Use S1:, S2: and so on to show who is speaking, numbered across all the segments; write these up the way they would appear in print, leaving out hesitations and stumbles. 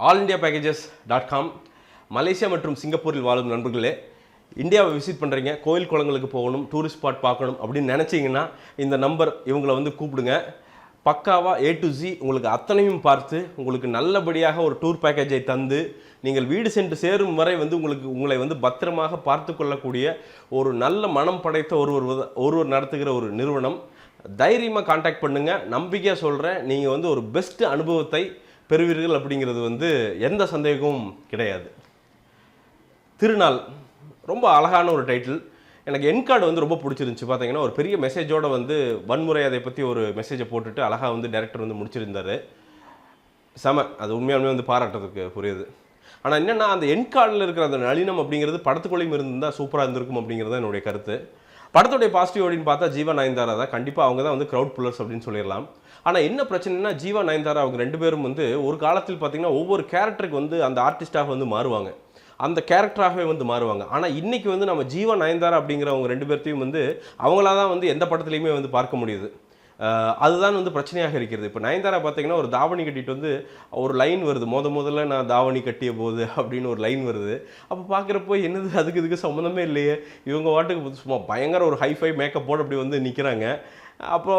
S1: allindiapackages.com Malaysia மற்றும் சிங்கப்பூரில் வாழும் நண்பர்களே, இந்தியாவை விசிட் பண்ணுறீங்க, கோயில் குளங்களுக்கு போகணும், டூரிஸ்ட் ஸ்பாட் பார்க்கணும் அப்படின்னு நினச்சிங்கன்னா இந்த நம்பர் இவங்களை வந்து கூப்பிடுங்க. பக்காவாக A to Z உங்களுக்கு அத்தனையும் பார்த்து உங்களுக்கு நல்லபடியாக ஒரு டூர் பேக்கேஜை தந்து நீங்கள் வீடு சென்று சேரும் வரை வந்து உங்களை வந்து பத்திரமாக பார்த்து கொள்ளக்கூடிய ஒரு நல்ல மனம் படைத்த ஒருவர் நடத்துகிற ஒரு நிறுவனம். தைரியமாக கான்டாக்ட் பண்ணுங்கள். நம்பிக்கையாக சொல்கிறேன், நீங்கள் வந்து ஒரு பெஸ்ட் அனுபவத்தை பெறுவீர்கள் அப்படிங்கிறது வந்து எந்த சந்தேகமும் கிடையாது. திருநாள் ரொம்ப அழகான ஒரு டைட்டில். எனக்கு என் கார்டு வந்து ரொம்ப பிடிச்சிருந்துச்சு. பார்த்தீங்கன்னா ஒரு பெரிய மெசேஜோடு வந்து வன்முறை அதை பற்றி ஒரு மெசேஜை போட்டுட்டு அழகாக வந்து டைரக்டர் வந்து முடிச்சிருந்தார். அது உண்மையாலுமே வந்து பாராட்டுறதுக்கு புரியுது. ஆனால் என்னென்னா அந்த என் கார்டில் இருக்கிற அந்த நளினம் அப்படிங்கிறது படத்துக்குள்ளேயும் இருந்தால் சூப்பராக இருந்திருக்கும் அப்படிங்கிறது தான் என்னுடைய கருத்து. படத்துடைய பாசிட்டிவ் அப்படின்னு பார்த்தா ஜீவா நயன்தாரா தான். கண்டிப்பாக அவங்க தான் வந்து க்ரௌட் புல்லர்ஸ் அப்படின்னு சொல்லிடலாம். ஆனால் என்ன பிரச்சனைனா ஜீவா நயன்தாரா அவங்க ரெண்டு பேரும் வந்து ஒரு காலத்தில் பார்த்திங்கன்னா ஒவ்வொரு கேரக்டருக்கு வந்து அந்த ஆர்டிஸ்டாக வந்து மாறுவாங்க, அந்த கேரக்டராகவே வந்து மாறுவாங்க. ஆனால் இன்றைக்கி வந்து நம்ம ஜீவா நயன்தாரா அப்படிங்கிறவங்க ரெண்டு பேர்த்தையும் வந்து அவங்களா தான் வந்து எந்த படத்துலையுமே வந்து பார்க்க முடியுது. அதுதான் வந்து பிரச்சனையாக இருக்கிறது. இப்போ நயன்தாரா பார்த்தீங்கன்னா ஒரு தாவணி கட்டிட்டு வந்து ஒரு லைன் வருது, முதல்ல நான் தாவணி கட்டிய போது அப்படின்னு ஒரு லைன் வருது. அப்போ பார்க்குறப்போ என்னது இதுக்கு சம்மந்தமே இல்லையே, இவங்க வாட்டுக்கு சும்மா பயங்கர ஒரு ஹைஃபை மேக்கப் போட்டு அப்படி வந்து நிற்கிறாங்க. அப்போ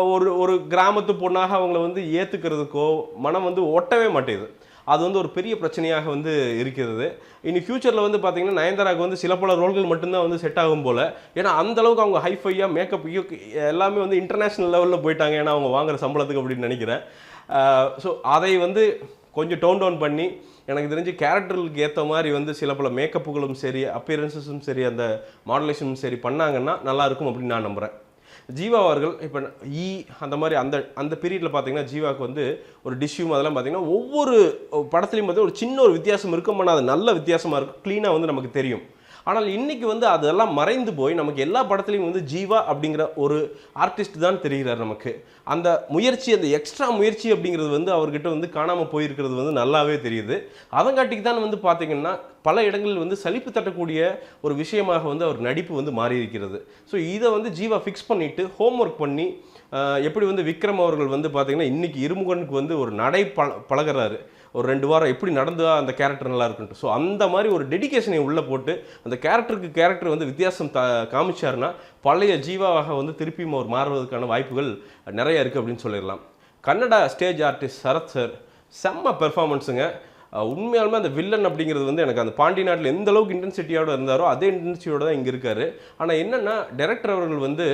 S1: ஒரு கிராமத்து பொண்ணாக அவங்கள வந்து ஏற்றுக்கிறதுக்கோ மனம் வந்து ஒட்டவே மாட்டேது. அது வந்து ஒரு பெரிய பிரச்சனையாக வந்து இருக்கிறது. இனி ஃப்யூச்சரில் வந்து பார்த்திங்கன்னா நயன்தாராவுக்கு வந்து சில பல ரோல்கள் மட்டும்தான் வந்து செட் ஆகும் போல். ஏன்னா அந்தளவுக்கு அவங்க ஹைஃபையாக மேக்கப் எல்லாமே வந்து இன்டர்நேஷ்னல் லெவலில் போயிட்டாங்க. ஏன்னா அவங்க வாங்குகிற சம்பளத்துக்கு அப்படின்னு நினைக்கிறேன். ஸோ அதை வந்து கொஞ்சம் டவுன் பண்ணி எனக்கு தெரிஞ்சு கேரக்டருக்கு ஏற்ற மாதிரி வந்து சில பல மேக்கப்புகளும் சரி, அப்பியரன்ஸஸும் சரி, அந்த மாடுலேஷனும் சரி பண்ணாங்கன்னா நல்லாயிருக்கும் அப்படின்னு நான் நம்புகிறேன். ஜீவா அவர்கள் இப்போ அந்த மாதிரி அந்த பீரியடில் பார்த்தீங்கன்னா ஜீவாவுக்கு வந்து ஒரு டிஷ்யூம் அதெல்லாம் பார்த்தீங்கன்னா ஒவ்வொரு படத்துலையும் பார்த்தீங்கன்னா ஒரு சின்ன ஒரு வித்தியாசம் இருக்கும். ஆனால் அது நல்ல வித்தியாசமாக இருக்கும், க்ளீனாக வந்து நமக்கு தெரியும். ஆனால் இன்றைக்கி வந்து அதெல்லாம் மறைந்து போய் நமக்கு எல்லா படத்துலையும் வந்து ஜீவா அப்படிங்கிற ஒரு ஆர்டிஸ்ட் தான் தெரிகிறார். நமக்கு அந்த முயற்சி, அந்த எக்ஸ்ட்ரா முயற்சி அப்படிங்கிறது வந்து அவர்கிட்ட வந்து காணாமல் போயிருக்கிறது வந்து நல்லாவே தெரியுது. அதங்காட்டிக்கு தான் வந்து பார்த்திங்கன்னா பல இடங்களில் வந்து சலிப்பு தட்டக்கூடிய ஒரு விஷயமாக வந்து அவர் நடிப்பு வந்து மாறி இருக்கிறது. ஸோ இதை வந்து ஜீவா ஃபிக்ஸ் பண்ணிவிட்டு ஹோம் ஒர்க் பண்ணி எப்படி வந்து விக்ரம் அவர்கள் வந்து பார்த்திங்கன்னா இன்றைக்கி இருமுகனுக்கு வந்து ஒரு நடை பழகிறாரு. ஒரு 2 வாரம் எப்படி நடந்தா அந்த கேரக்டர் நல்லா இருக்குன்ட்டு. ஸோ அந்த மாதிரி ஒரு டெடிக்கேஷனை உள்ளே போட்டு அந்த கேரக்டர் வந்து வித்தியாசம் காமிச்சாருன்னா பழைய ஜீவாவாக வந்து திருப்பியும் அவர் மாறுவதற்கான வாய்ப்புகள் நிறைய இருக்குது அப்படின்னு சொல்லிடலாம். Kannada stage artist Sarath sir செம்ம பெர்ஃபார்மன்ஸுங்க. உண்மையாலுமே அந்த வில்லன் அப்படிங்கிறது வந்து எனக்கு அந்த பாண்டி நாட்டில் எந்த அளவுக்கு இன்டென்சிட்டியோடு இருந்தாரோ அதே இன்டென்சிட்டியோடு தான் இங்கே இருக்கார். ஆனால் என்னென்னா டைரக்டர் அவர்கள் வந்து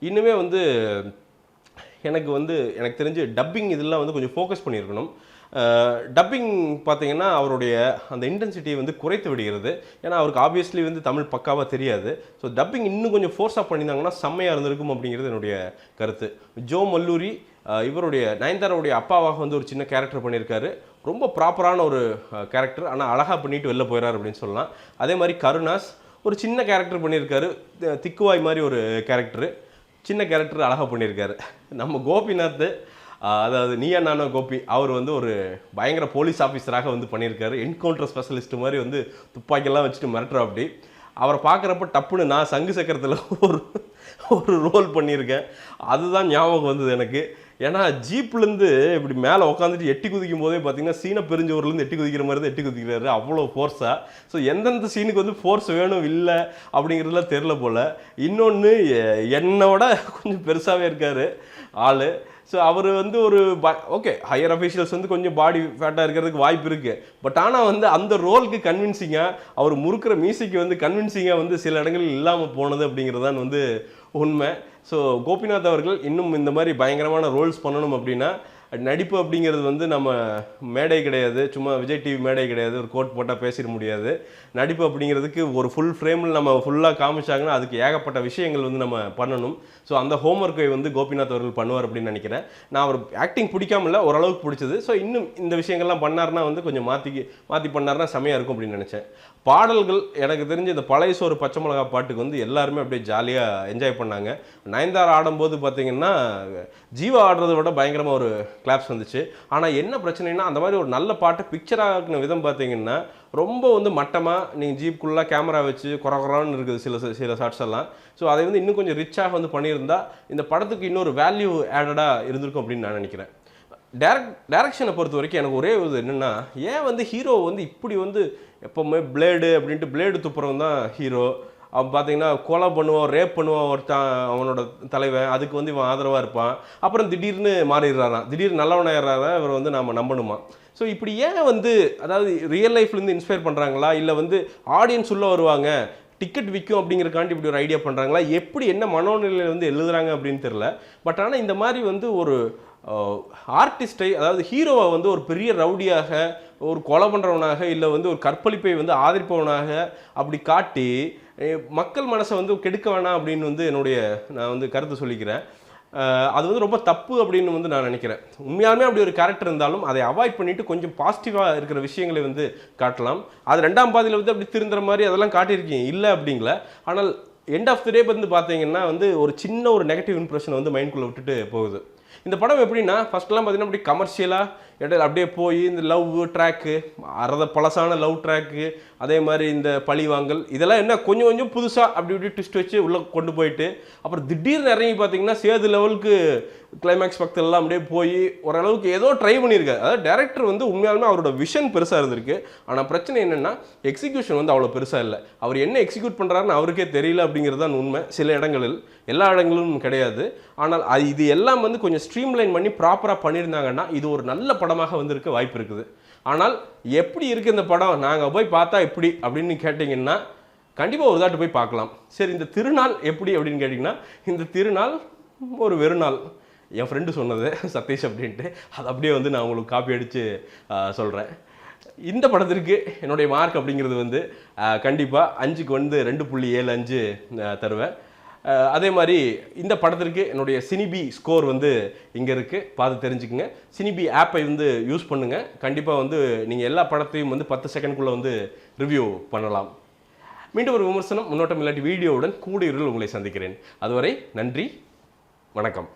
S1: இன்னுமே வந்து எனக்கு தெரிஞ்சு டப்பிங் இதெல்லாம் வந்து கொஞ்சம் ஃபோக்கஸ் பண்ணியிருக்கணும். டப்பிங் பார்த்திங்கன்னா அவருடைய அந்த இன்டென்சிட்டியை வந்து குறைத்து விடுகிறது. ஏன்னா அவருக்கு ஆப்வியஸ்லி வந்து தமிழ் பக்காவாக தெரியாது. ஸோ டப்பிங் இன்னும் கொஞ்சம் ஃபோர்ஸாக பண்ணியிருந்தாங்கன்னா செம்மையாக இருந்திருக்கும் அப்படிங்கிறது என்னுடைய கருத்து. ஜோ மல்லூரி இவருடைய நயன்தாராவுடைய அப்பாவாக வந்து ஒரு சின்ன கேரக்டர் பண்ணியிருக்காரு. ரொம்ப ப்ராப்பரான ஒரு கேரக்டர், ஆனால் அழகாக பண்ணிட்டு வெளில போயிடறாரு அப்படின்னு சொல்லலாம். அதே மாதிரி கருணாஸ் ஒரு சின்ன கேரக்டர் பண்ணியிருக்காரு, திக்குவாய் மாதிரி ஒரு கேரக்டரு, சின்ன கேரக்டர் அழகாக பண்ணியிருக்காரு. நம்ம கோபிநாத், அதாவது நீயா நானோ கோபி, அவர் வந்து ஒரு பயங்கர போலீஸ் ஆஃபீஸராக வந்து பண்ணியிருக்காரு. என்கவுண்டர் ஸ்பெஷலிஸ்ட் மாதிரி வந்து துப்பாக்கியெல்லாம் வச்சுட்டு மிரட்டுற அப்படி. அவரை பார்க்குறப்ப டப்புன்னு நான் சங்கு சக்கரத்தில் ஒரு ரோல் பண்ணியிருக்கேன். அதுதான் ஞாபகம் வந்தது எனக்கு. ஏன்னா ஜீப்லேருந்து இப்படி மேலே உட்காந்துட்டு எட்டி குதிக்கும் போதே பார்த்தீங்கன்னா சீனை பெருஞ்சவர்லேருந்து எட்டி குதிக்கிற மாதிரி தான் எட்டி குதிக்கிறாரு, அவ்வளோ ஃபோர்ஸாக. ஸோ எந்தெந்த சீனுக்கு வந்து ஃபோர்ஸ் வேணும் இல்லை அப்படிங்கிறதுலாம் தெரில போல். இன்னொன்று என்னோட கொஞ்சம் பெருசாகவே இருக்கார் ஆள். ஸோ அவர் வந்து ஒரு ஓகே ஹையர் அஃபீஷியல்ஸ் வந்து கொஞ்சம் பாடி ஃபேட்டாக இருக்கிறதுக்கு வாய்ப்பு இருக்குது. பட் ஆனால் வந்து அந்த ரோலுக்கு கன்வின்சிங்காக அவர் முறுக்கிற மியூசிக்கு வந்து கன்வின்சிங்காக வந்து சில இடங்களில் இல்லாமல் போனது அப்படிங்கிறதான் வந்து உண்மை. ஸோ கோபிநாத் அவர்கள் இன்னும் இந்த மாதிரி பயங்கரமான ரோல்ஸ் பண்ணணும் அப்படின்னா நடிப்பு அப்படிங்கிறது வந்து நம்ம மேடை கிடையாது, சும்மா விஜய் டிவி மேடை கிடையாது, ஒரு கோட் போட்டால் பேசிட முடியாது. நடிப்பு அப்படிங்கிறதுக்கு ஒரு ஃபுல் ஃப்ரேமில் நம்ம ஃபுல்லாக காமிச்சாங்கன்னா அதுக்கு ஏகப்பட்ட விஷயங்கள் வந்து நம்ம பண்ணணும். ஸோ அந்த ஹோம்ஒர்க்கை வந்து கோபிநாத் அவர்கள் பண்ணுவார் அப்படின்னு நினைக்கிறேன். நான் அவர் ஆக்டிங் பிடிக்காமல ஓரளவுக்கு பிடிச்சது. ஸோ இன்னும் இந்த விஷயங்கள்லாம் பண்ணார்னா வந்து கொஞ்சம் மாற்றி பண்ணார்னா செமையாக இருக்கும் அப்படின்னு நினச்சேன். பாடல்கள் எனக்கு தெரிஞ்சு இந்த பழைய சோறு பச்சை மிளகா பாட்டுக்கு வந்து எல்லாருமே அப்படியே ஜாலியாக என்ஜாய் பண்ணாங்க. நயன்தாரா ஆடும்போது பார்த்திங்கன்னா ஜீவா ஆடுறதை விட பயங்கரமாக ஒரு கிளாப்ஸ் வந்துச்சு. ஆனால் என்ன பிரச்சனைனா அந்த மாதிரி ஒரு நல்ல பாட்டை பிக்சர் ஆகின விதம் பார்த்திங்கன்னா ரொம்ப வந்து மட்டமாக நீங்கள் ஜீப்புக்குள்ளே கேமரா வச்சு குறகுறான்னு இருக்குது சில ஷாட்ஸ் எல்லாம். ஸோ அதை வந்து இன்னும் கொஞ்சம் ரிச்சாக வந்து பண்ணியிருந்தால் இந்த படத்துக்கு இன்னொரு வேல்யூ ஆடடாக இருந்திருக்கும் அப்படின்னு நான் நினைக்கிறேன். டேரக்ஷனை பொறுத்த வரைக்கும் எனக்கு ஒரே இது என்னென்னா, ஏன் வந்து ஹீரோ வந்து இப்படி வந்து எப்போவுமே பிளேடு அப்படின்ட்டு பிளேடு துப்புறவன் தான் ஹீரோ. அவன் பார்த்தீங்கன்னா கொலை பண்ணுவான், ரேப் பண்ணுவான் ஒருத்தான் அவனோட தலைவன், அதுக்கு வந்து இவன் ஆதரவாக இருப்பான். அப்புறம் திடீர்னு மாறிடுறாரான், திடீர்னு நல்லவனாயிடுறாரா இவர் வந்து நாம் நம்பணுமா. ஸோ இப்படி ஏன் வந்து அதாவது ரியல் லைஃப்லேருந்து இன்ஸ்பயர் பண்ணுறாங்களா, இல்லை வந்து ஆடியன்ஸ் உள்ளே வருவாங்க டிக்கெட் விற்கும் அப்படிங்கிறக்காண்டி இப்படி ஒரு ஐடியா பண்ணுறாங்களா, எப்படி என்ன மனோநிலையில் வந்து எழுதுறாங்க அப்படின்னு தெரில. பட் ஆனால் இந்த மாதிரி வந்து ஒரு ஆர்டிஸ்டை, அதாவது ஹீரோவை வந்து ஒரு பெரிய ரவுடியாக, ஒரு கொலை பண்ணுறவனாக, இல்லை வந்து ஒரு கற்பழிப்பை வந்து ஆதரிப்பவனாக அப்படி காட்டி மக்கள் மனசை வந்து கெடுக்க வேணாம் அப்படின்னு வந்து நான் வந்து கருத்து சொல்லிக்கிறேன். அது வந்து ரொம்ப தப்பு அப்படின்னு வந்து நான் நினைக்கிறேன். உண்மையாலுமே அப்படி ஒரு கேரக்டர் இருந்தாலும் அதை அவாய்ட் பண்ணிட்டு கொஞ்சம் பாசிட்டிவாக இருக்கிற விஷயங்களை வந்து காட்டலாம். அது 2ஆம் பாதியில் வந்து அப்படி திருந்துற மாதிரி அதெல்லாம் காட்டியிருக்கீங்க, இல்லை அப்படிங்கள. ஆனால் எண்ட் ஆஃப் த டே வந்து பார்த்தீங்கன்னா வந்து ஒரு சின்ன ஒரு நெகட்டிவ் இம்ப்ரெஷனை வந்து மைண்ட்குள்ளே விட்டுட்டு போகுது. இந்த படம் எப்படின்னா, ஃபஸ்ட்லாம் பார்த்தீங்கன்னா அப்படி கமர்ஷியலாக இடையில அப்படியே போய் இந்த லவ் ட்ராக்கு, பழசான லவ் ட்ராக்கு, அதே மாதிரி இந்த பழிவாங்கல், இதெல்லாம் என்ன கொஞ்சம் கொஞ்சம் புதுசாக அப்படி இப்படி ட்விஸ்ட் வச்சு உள்ளே கொண்டு போயிட்டு அப்புறம் திடீர்னு இறங்கி பார்த்தீங்கன்னா சேது லெவலுக்கு கிளைமேக்ஸ் பக்கத்துலலாம் அப்படியே போய் ஓரளவுக்கு ஏதோ ட்ரை பண்ணியிருக்காரு. அதாவது டேரக்டர் வந்து உண்மையாலுமே அவரோட விஷன் பெருசாக இருந்திருக்கு. ஆனால் பிரச்சனை என்னென்னா எக்ஸிக்யூஷன் வந்து அவ்வளோ பெருசாக இல்லை. அவர் என்ன எக்ஸிக்யூட் பண்ணுறாருன்னு அவருக்கே தெரியல அப்படிங்கிறது தான் உண்மை. சில இடங்களில், எல்லா இடங்களிலும் கிடையாது. ஆனால் இது எல்லாம் வந்து கொஞ்சம் ஸ்ட்ரீம்லைன் பண்ணி ப்ராப்பராக பண்ணியிருந்தாங்கன்னா இது ஒரு நல்ல படமாக வந்திருக்க வாய்ப்பு இருக்குது. ஆனால் எப்படி இருக்குது இந்த படம், நாங்கள் போய் பார்த்தா எப்படி அப்படின்னு கேட்டிங்கன்னா கண்டிப்பாக ஒரு தாட்டு போய் பார்க்கலாம். சரி, இந்த திருநாள் எப்படி அப்படின்னு கேட்டிங்கன்னா, இந்த திருநாள் ஒரு வெறுநாள். என் ஃப்ரெண்டு சொன்னது சதீஷ் அப்படின்ட்டு, அது அப்படியே வந்து நான் உங்களுக்கு காப்பி அடித்து சொல்கிறேன். இந்த படத்திற்கு என்னுடைய மார்க் அப்படிங்கிறது வந்து கண்டிப்பாக 5க்கு வந்து 2.75 தருவேன். அதே மாதிரி இந்த படத்திற்கு என்னுடைய சினிபி ஸ்கோர் வந்து இங்கே இருக்குது, பார்த்து தெரிஞ்சுக்குங்க. சினிபி ஆப்பை வந்து யூஸ் பண்ணுங்கள். கண்டிப்பாக வந்து நீங்கள் எல்லா படத்தையும் வந்து 10 செகண்ட்குள்ளே வந்து ரிவ்யூ பண்ணலாம். மீண்டும் ஒரு விமர்சனம், முன்னோட்டம் இல்லாட்டி வீடியோவுடன் கூடிய உங்களை சந்திக்கிறேன். அதுவரை நன்றி, வணக்கம்.